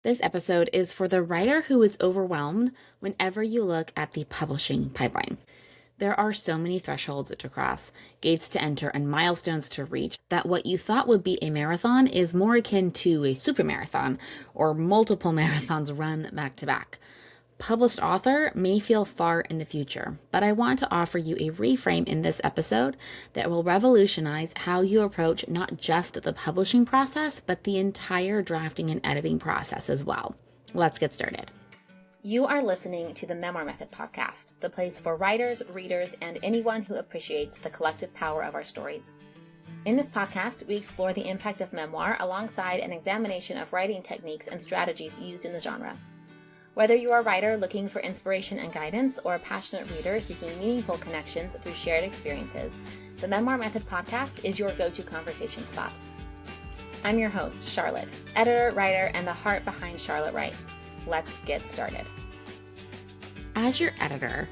This episode is for the writer who is overwhelmed whenever you look at the publishing pipeline. There are so many thresholds to cross, gates to enter, and milestones to reach that what you thought would be a marathon is more akin to a super marathon or multiple marathons run back to back. Published author may feel far in the future, but I want to offer you a reframe in this episode that will revolutionize how you approach not just the publishing process, but the entire drafting and editing process as well. Let's get started. You are listening to the Memoir Method podcast, the place for writers, readers, and anyone who appreciates the collective power of our stories. In this podcast, we explore the impact of memoir alongside an examination of writing techniques and strategies used in the genre. Whether you are a writer looking for inspiration and guidance or a passionate reader seeking meaningful connections through shared experiences, the Memoir Method podcast is your go-to conversation spot. I'm your host, Charlotte, editor, writer, and the heart behind Charlotte Writes. Let's get started. As your editor,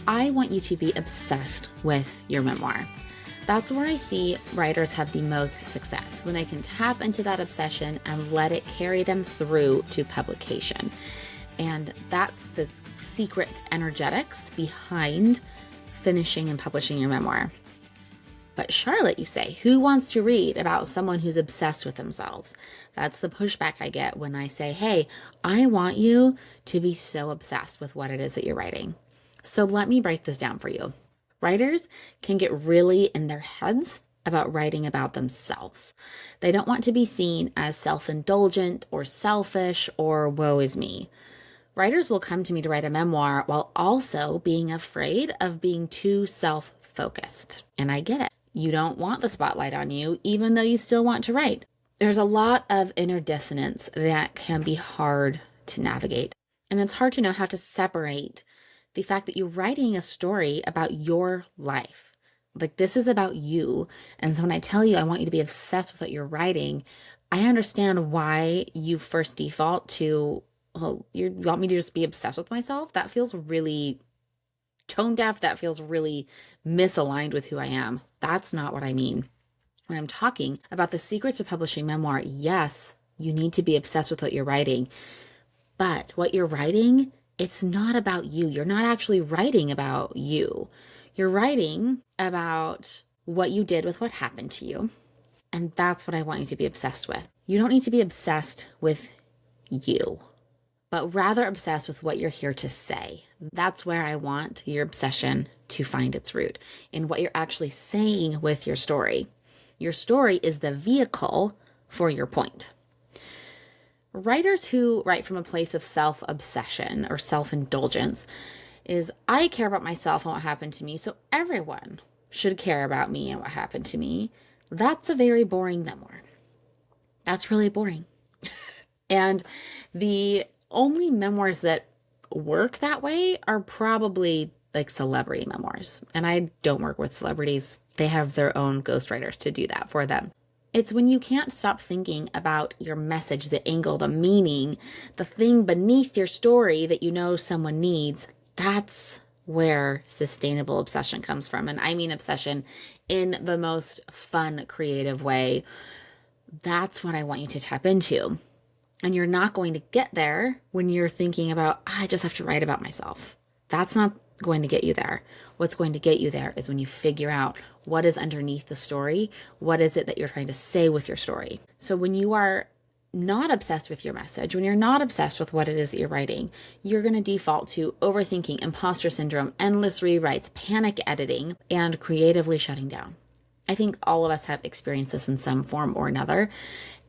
I want you to be obsessed with your memoir. That's where I see writers have the most success, when they can tap into that obsession and let it carry them through to publication. And that's the secret energetics behind finishing and publishing your memoir. But Charlotte, you say, who wants to read about someone who's obsessed with themselves? That's the pushback I get when I say, hey, I want you to be so obsessed with what it is that you're writing. So let me break this down for you. Writers can get really in their heads about writing about themselves. They don't want to be seen as self-indulgent or selfish or woe is me. Writers will come to me to write a memoir while also being afraid of being too self-focused. And I get it. You don't want the spotlight on you, even though you still want to write. There's a lot of inner dissonance that can be hard to navigate. And it's hard to know how to separate the fact that you're writing a story about your life. Like, this is about you. And so when I tell you I want you to be obsessed with what you're writing, I understand why you first default to, oh, you want me to just be obsessed with myself? That feels really tone deaf. That feels really misaligned with who I am. That's not what I mean. When I'm talking about the secret to publishing memoir, yes, you need to be obsessed with what you're writing. But what you're writing, it's not about you. You're not actually writing about you. You're writing about what you did with what happened to you. And that's what I want you to be obsessed with. You don't need to be obsessed with you, but rather obsessed with what you're here to say. That's where I want your obsession to find its root, in what you're actually saying with your story. Your story is the vehicle for your point. Writers who write from a place of self-obsession or self-indulgence is, I care about myself and what happened to me, so everyone should care about me and what happened to me. That's a very boring memoir. That's really boring. And the only memoirs that work that way are probably like celebrity memoirs. And I don't work with celebrities. They have their own ghostwriters to do that for them. It's when you can't stop thinking about your message, the angle, the meaning, the thing beneath your story that you know someone needs. That's where sustainable obsession comes from. And I mean obsession in the most fun, creative way. That's what I want you to tap into. And you're not going to get there when you're thinking about, I just have to write about myself. That's not going to get you there. What's going to get you there is when you figure out what is underneath the story. What is it that you're trying to say with your story? So when you are not obsessed with your message, when you're not obsessed with what it is that you're writing, you're going to default to overthinking, imposter syndrome, endless rewrites, panic editing, and creatively shutting down. I think all of us have experienced this in some form or another.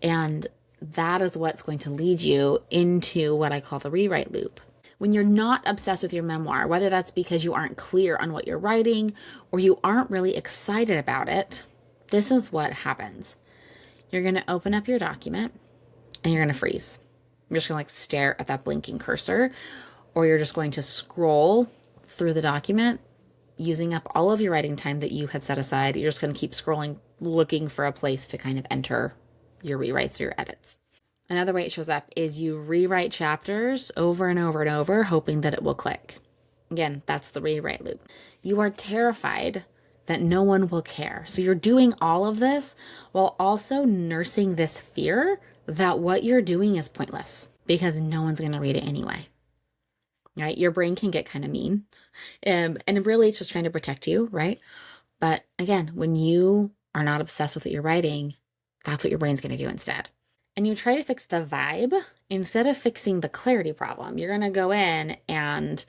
And that is what's going to lead you into what I call the rewrite loop. When you're not obsessed with your memoir, whether that's because you aren't clear on what you're writing or you aren't really excited about it, this is what happens. You're going to open up your document and you're going to freeze. You're just going to stare at that blinking cursor, or you're just going to scroll through the document using up all of your writing time that you had set aside. You're just going to keep scrolling, looking for a place to kind of enter your rewrites or your edits. Another way it shows up is you rewrite chapters over and over and over, hoping that it will click. Again, that's the rewrite loop. You are terrified that no one will care. So you're doing all of this while also nursing this fear that what you're doing is pointless. because no one's going to read it anyway, right? Your brain can get kind of mean. And really, it's just trying to protect you, right? But again, when you are not obsessed with what you're writing, that's what your brain's going to do instead. And you try to fix the vibe instead of fixing the clarity problem. You're going to go in and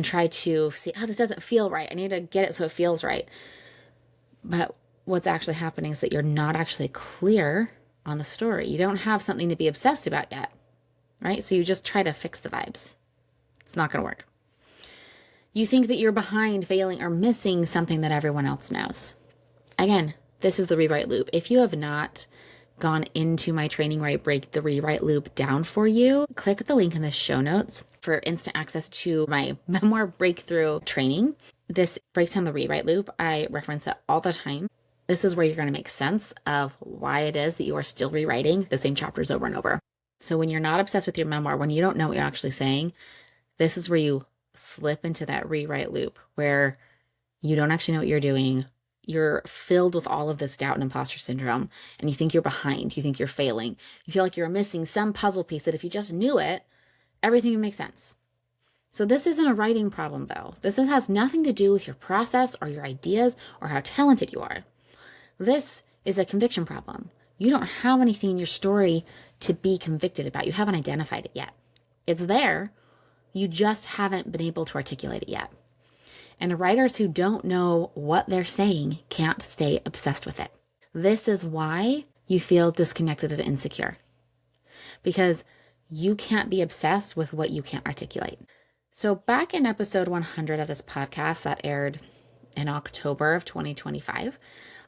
try to see, oh, this doesn't feel right. I need to get it so it feels right. But what's actually happening is that you're not actually clear on the story. You don't have something to be obsessed about yet, right? So you just try to fix the vibes. It's not going to work. You think that you're behind, failing, or missing something that everyone else knows. Again, this is the rewrite loop. If you have not gone into my training where I break the rewrite loop down for you, click the link in the show notes for instant access to my memoir breakthrough training. This breaks down the rewrite loop. I reference it all the time. This is where you're going to make sense of why it is that you are still rewriting the same chapters over and over. So when you're not obsessed with your memoir, when you don't know what you're actually saying, this is where you slip into that rewrite loop where you don't actually know what you're doing. You're filled with all of this doubt and imposter syndrome, and you think you're behind. You think you're failing. You feel like you're missing some puzzle piece that if you just knew it, everything would make sense. So this isn't a writing problem, though. This has nothing to do with your process or your ideas or how talented you are. This is a conviction problem. You don't have anything in your story to be convicted about. You haven't identified it yet. It's there. You just haven't been able to articulate it yet. And writers who don't know what they're saying can't stay obsessed with it. This is why you feel disconnected and insecure, because you can't be obsessed with what you can't articulate. So back in episode 100 of this podcast that aired in October of 2025,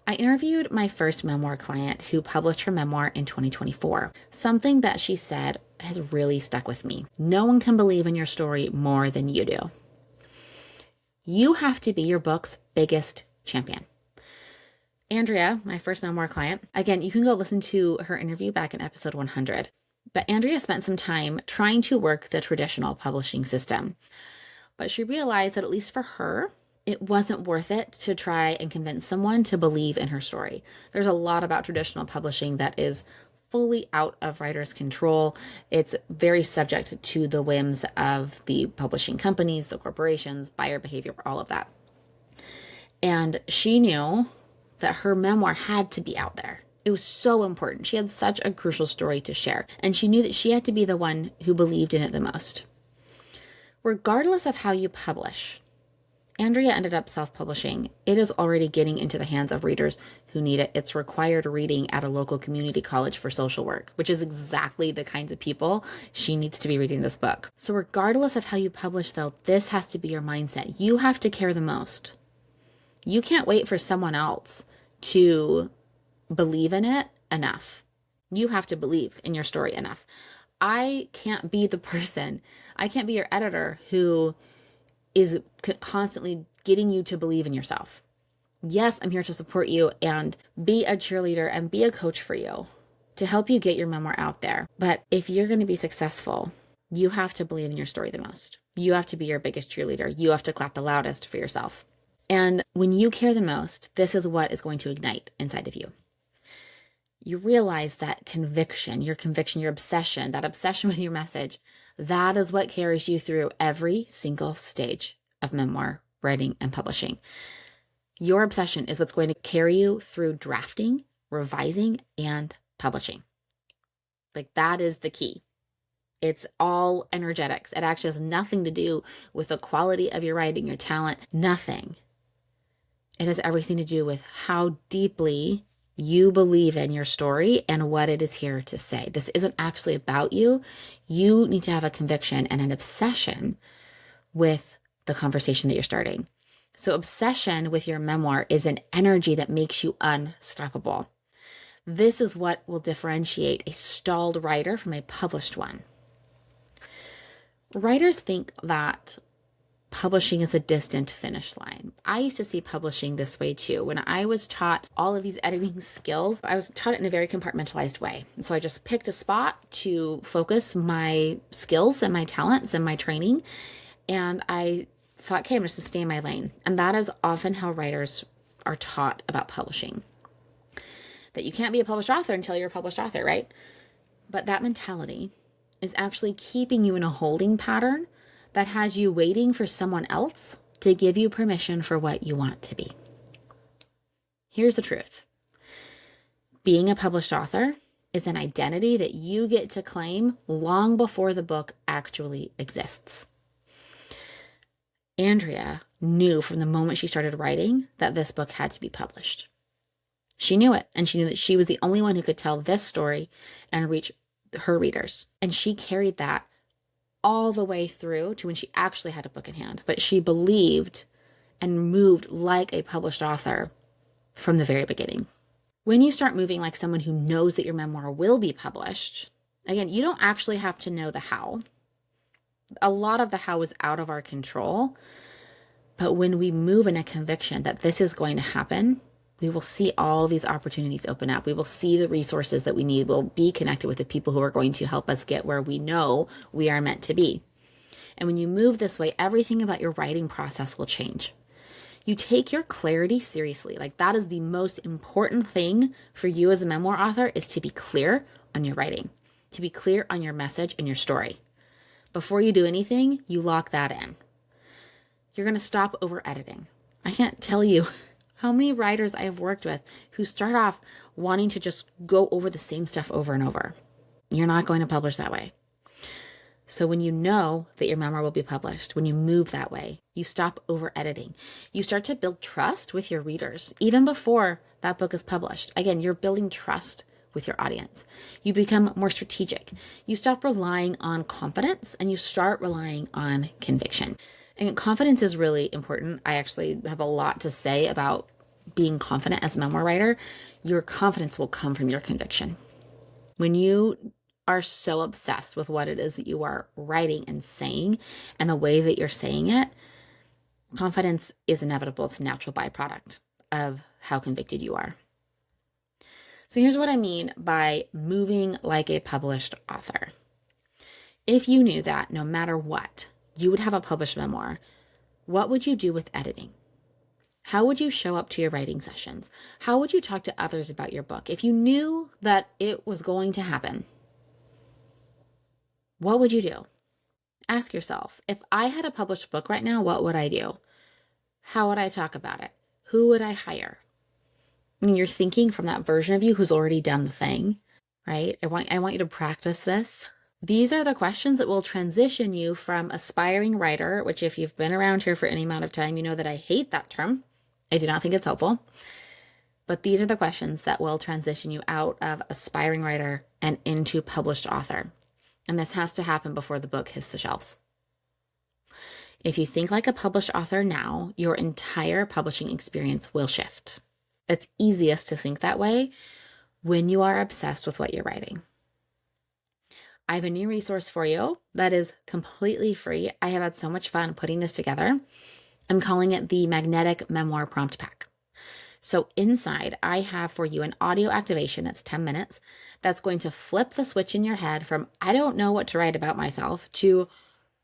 I interviewed my first memoir client who published her memoir in 2024. Something that she said has really stuck with me. No one can believe in your story more than you do. You have to be your book's biggest champion. Andrea, my first memoir client, again, you can go listen to her interview back in episode 100. But Andrea spent some time trying to work the traditional publishing system. But she realized that at least for her, it wasn't worth it to try and convince someone to believe in her story. There's a lot about traditional publishing that is fully out of writers' control. It's very subject to the whims of the publishing companies, the corporations, buyer behavior, all of that. And she knew that her memoir had to be out there. It was so important. She had such a crucial story to share, and she knew that she had to be the one who believed in it the most. Regardless of how you publish, Andrea ended up self-publishing. It is already getting into the hands of readers who need it. It's required reading at a local community college for social work, which is exactly the kinds of people she needs to be reading this book. So regardless of how you publish, though, this has to be your mindset. You have to care the most. You can't wait for someone else to believe in it enough. You have to believe in your story enough. I can't be the person, I can't be your editor who is constantly getting you to believe in yourself. Yes, I'm here to support you and be a cheerleader and be a coach for you to help you get your memoir out there. But if you're going to be successful, you have to believe in your story the most. You have to be your biggest cheerleader. You have to clap the loudest for yourself. And when you care the most, this is what is going to ignite inside of you. You realize that conviction, your obsession, that obsession with your message, that is what carries you through every single stage of memoir writing and publishing. Your obsession is what's going to carry you through drafting, revising, and publishing. Like, that is the key. It's all energetics. It actually has nothing to do with the quality of your writing, your talent, nothing. It has everything to do with how deeply you believe in your story and what it is here to say. This isn't actually about you. You need to have a conviction and an obsession with the conversation that you're starting. So obsession with your memoir is an energy that makes you unstoppable. This is what will differentiate a stalled writer from a published one. Writers think that publishing is a distant finish line. I used to see publishing this way too. When I was taught all of these editing skills, I was taught it in a very compartmentalized way. And so I just picked a spot to focus my skills and my talents and my training. And I thought, okay, I'm just going to stay in my lane. And that is often how writers are taught about publishing. That you can't be a published author until you're a published author, right? But that mentality is actually keeping you in a holding pattern that has you waiting for someone else to give you permission for what you want to be. Here's the truth. Being a published author is an identity that you get to claim long before the book actually exists. Andrea knew from the moment she started writing that this book had to be published. She knew it, and she knew that she was the only one who could tell this story and reach her readers. And she carried that all the way through to when she actually had a book in hand. But she believed and moved like a published author from the very beginning. When you start moving like someone who knows that your memoir will be published, again, you don't actually have to know the how. A lot of the how is out of our control. But when we move in a conviction that this is going to happen, we will see all these opportunities open up. We will see the resources that we need. We'll be connected with the people who are going to help us get where we know we are meant to be. And when you move this way, everything about your writing process will change. You take your clarity seriously. Like, that is the most important thing for you as a memoir author, is to be clear on your writing, to be clear on your message and your story. Before you do anything, you lock that in. You're going to stop over editing. I can't tell you how many writers I have worked with who start off wanting to just go over the same stuff over and over. You're not going to publish that way. So when you know that your memoir will be published, when you move that way, you stop over editing. You start to build trust with your readers, even before that book is published. Again, you're building trust with your audience. You become more strategic. You stop relying on confidence and you start relying on conviction. And confidence is really important. I actually have a lot to say about being confident as a memoir writer. Your confidence will come from your conviction. When you are so obsessed with what it is that you are writing and saying and the way that you're saying it, confidence is inevitable. It's a natural byproduct of how convicted you are. So here's what I mean by moving like a published author. If you knew that no matter what, you would have a published memoir, what would you do with editing? How would you show up to your writing sessions? How would you talk to others about your book? If you knew that it was going to happen, what would you do? Ask yourself, if I had a published book right now, what would I do? How would I talk about it? Who would I hire? I mean, you're thinking from that version of you who's already done the thing, right? I want you to practice this. These are the questions that will transition you from aspiring writer, which if you've been around here for any amount of time, you know that I hate that term. I do not think it's helpful. But these are the questions that will transition you out of aspiring writer and into published author. And this has to happen before the book hits the shelves. If you think like a published author now, your entire publishing experience will shift. It's easiest to think that way when you are obsessed with what you're writing. I have a new resource for you that is completely free. I have had so much fun putting this together. I'm calling it the Magnetic Memoir Prompt Pack. So inside, I have for you an audio activation that's 10 minutes that's going to flip the switch in your head from I don't know what to write about myself to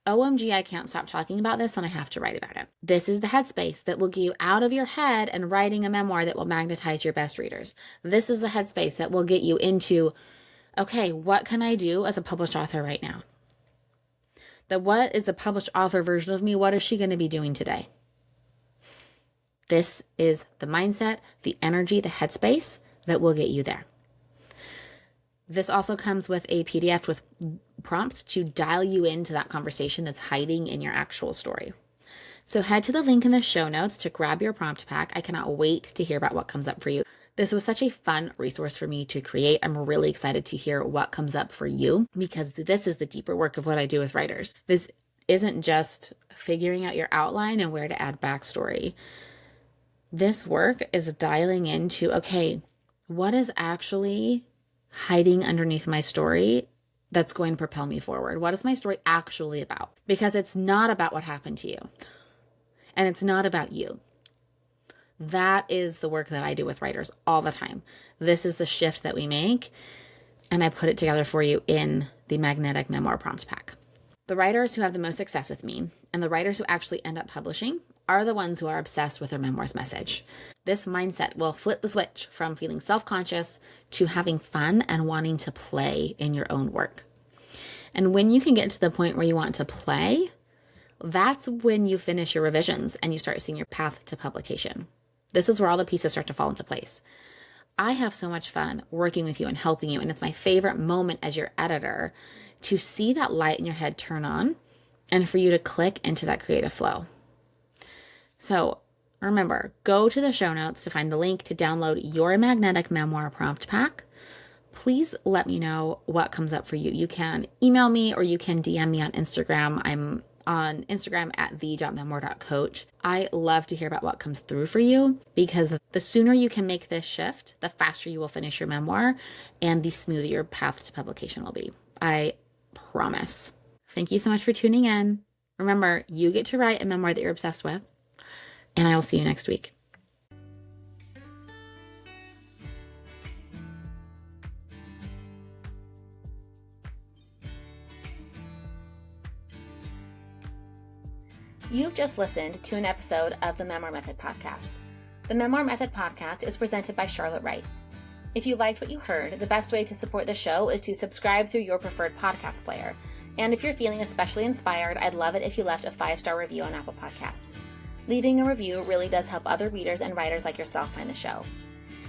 OMG, I can't stop talking about this and I have to write about it. This is the headspace that will get you out of your head and writing a memoir that will magnetize your best readers. This is the headspace that will get you into, okay, what can I do as a published author right now? What is the published author version of me? What is she going to be doing today? This is the mindset, the energy, the headspace that will get you there. This also comes with a PDF with prompts to dial you into that conversation that's hiding in your actual story. So head to the link in the show notes to grab your prompt pack. I cannot wait to hear about what comes up for you. This was such a fun resource for me to create. I'm really excited to hear what comes up for you because this is the deeper work of what I do with writers. This isn't just figuring out your outline and where to add backstory. This work is dialing into, okay, what is actually hiding underneath my story that's going to propel me forward? What is my story actually about? Because it's not about what happened to you. And it's not about you. That is the work that I do with writers all the time. This is the shift that we make. And I put it together for you in the Magnetic Memoir Prompt Pack. The writers who have the most success with me and the writers who actually end up publishing are the ones who are obsessed with their memoir's message. This mindset will flip the switch from feeling self-conscious to having fun and wanting to play in your own work. And when you can get to the point where you want to play, that's when you finish your revisions and you start seeing your path to publication. This is where all the pieces start to fall into place. I have so much fun working with you and helping you, and it's my favorite moment as your editor to see that light in your head turn on and for you to click into that creative flow. So remember, go to the show notes to find the link to download your magnetic memoir prompt pack. Please let me know what comes up for you. You can email me or you can DM me on Instagram. I'm on Instagram at the.memoir.coach. I love to hear about what comes through for you, because the sooner you can make this shift, the faster you will finish your memoir and the smoother your path to publication will be. I promise. Thank you so much for tuning in. Remember, you get to write a memoir that you're obsessed with, and I will see you next week. You've just listened to an episode of the Memoir Method Podcast. The Memoir Method Podcast is presented by Charlotte Wrights. If you liked what you heard, the best way to support the show is to subscribe through your preferred podcast player. And if you're feeling especially inspired, I'd love it if you left a 5-star review on Apple Podcasts. Leaving a review really does help other readers and writers like yourself find the show.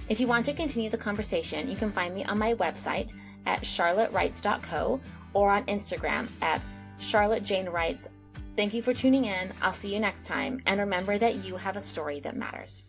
If you want to continue the conversation, you can find me on my website at charlottewrights.co or on Instagram at charlottejanewrights. Thank you for tuning in. I'll see you next time. And remember that you have a story that matters.